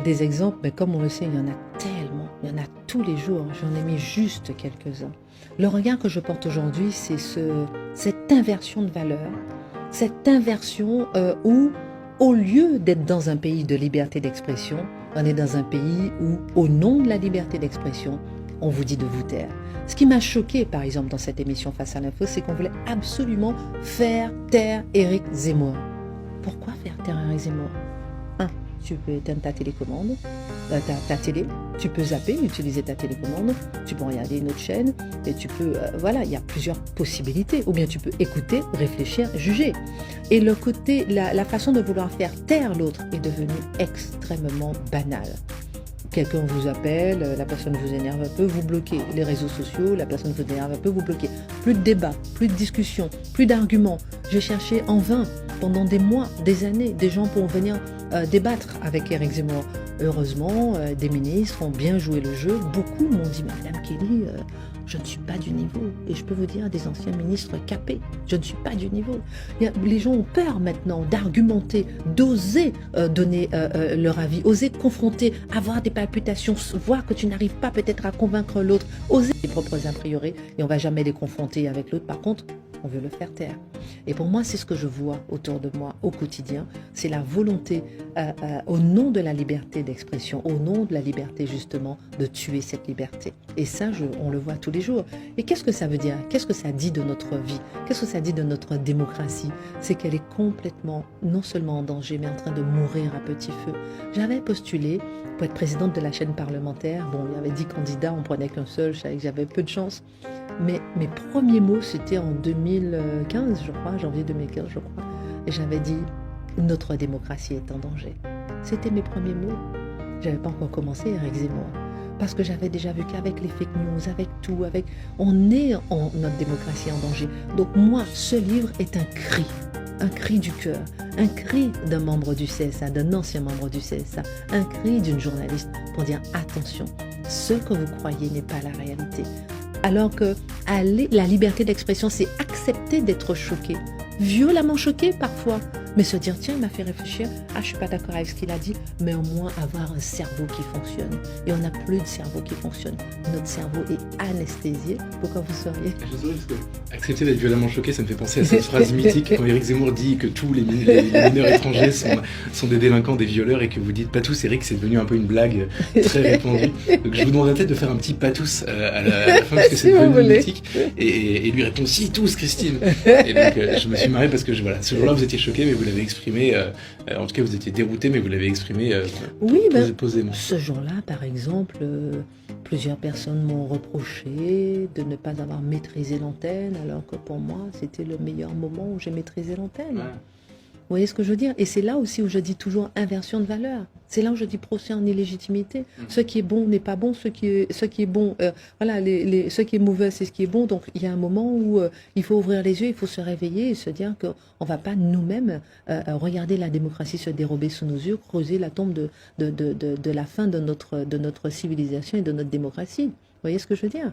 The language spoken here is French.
Des exemples, mais comme on le sait, il y en a tellement, il y en a tous les jours, j'en ai mis juste quelques-uns. Le regard que je porte aujourd'hui, c'est cette inversion de valeurs, cette inversion où, au lieu d'être dans un pays de liberté d'expression, on est dans un pays où, au nom de la liberté d'expression, on vous dit de vous taire. Ce qui m'a choqué, par exemple, dans cette émission Face à l'info, c'est qu'on voulait absolument faire taire Éric Zemmour. Pourquoi faire taire Éric Zemmour? Tu peux éteindre ta télécommande, ta télé, tu peux zapper, utiliser ta télécommande, tu peux regarder une autre chaîne, et tu peux, voilà, il y a plusieurs possibilités, ou bien tu peux écouter, réfléchir, juger. Et le côté, la façon de vouloir faire taire l'autre est devenue extrêmement banale. Quelqu'un vous appelle, la personne vous énerve un peu, vous bloquez. Les réseaux sociaux, la personne vous énerve un peu, vous bloquez. Plus de débat, plus de discussion, plus d'arguments. J'ai cherché en vain pendant des mois, des années, des gens pour venir débattre avec Éric Zemmour. Heureusement, des ministres ont bien joué le jeu. Beaucoup m'ont dit, Madame Kelly, je ne suis pas du niveau. Et je peux vous dire, des anciens ministres capés, je ne suis pas du niveau. Les gens ont peur maintenant d'argumenter, d'oser donner leur avis, oser confronter, avoir des palpitations, voir que tu n'arrives pas peut-être à convaincre l'autre, oser ses propres a priori, et on ne va jamais les confronter avec l'autre. Par contre, on veut le faire taire. Et pour moi, c'est ce que je vois autour de moi au quotidien. C'est la volonté, au nom de la liberté d'expression, au nom de la liberté justement, de tuer cette liberté. Et ça, on le voit tous les jours. Et qu'est-ce que ça veut dire? Qu'est-ce que ça dit de notre vie? Qu'est-ce que ça dit de notre démocratie? C'est qu'elle est complètement, non seulement en danger, mais en train de mourir à petit feu. J'avais postulé pour être présidente de la chaîne parlementaire. Bon, il y avait 10 candidats, on prenait qu'un seul, je savais que j'avais peu de chance. Mais mes premiers mots, c'était en 2015, je crois, janvier 2015, je crois. Et j'avais dit, notre démocratie est en danger. C'était mes premiers mots. Je n'avais pas encore commencé, Éric Zemmour. Parce que j'avais déjà vu qu'avec les fake news, avec tout, on est notre démocratie en danger. Donc moi, ce livre est un cri du cœur, un cri d'un membre du CSA, d'un ancien membre du CSA, un cri d'une journaliste pour dire attention, ce que vous croyez n'est pas la réalité. Alors que la liberté d'expression, c'est accepter d'être choqué, violemment choqué parfois, mais se dire tiens, il m'a fait réfléchir, je suis pas d'accord avec ce qu'il a dit, mais au moins avoir un cerveau qui fonctionne. Et on n'a plus de cerveau qui fonctionne. Notre cerveau est anesthésié. Pourquoi vous seriez? Je sais parce que accepter d'être violemment choqué, ça me fait penser à cette phrase mythique quand Éric Zemmour dit que tous les mineurs étrangers sont des délinquants, des violeurs, et que vous dites pas tous, Éric, c'est devenu un peu une blague très répandue. Donc je vous demanderais peut-être de faire un petit pas tous à la fin, parce que c'est devenu mythique, et lui répondre si tous, Christine. Et donc je me suis marré parce que voilà, ce jour-là vous étiez choqué, mais vous l'avez exprimé, en tout cas vous étiez dérouté, mais vous l'avez exprimé posément. Ce jour-là, par exemple, plusieurs personnes m'ont reproché de ne pas avoir maîtrisé l'antenne, alors que pour moi, c'était le meilleur moment où j'ai maîtrisé l'antenne. Ouais. Vous voyez ce que je veux dire? Et c'est là aussi où je dis toujours inversion de valeur. C'est là où je dis procès en illégitimité. Ce qui est bon n'est pas bon, ce qui est bon, voilà, ce qui est mauvais, c'est ce qui est bon. Donc il y a un moment où il faut ouvrir les yeux, il faut se réveiller et se dire qu'on ne va pas nous-mêmes regarder la démocratie se dérober sous nos yeux, creuser la tombe de la fin de notre civilisation et de notre démocratie. Vous voyez ce que je veux dire?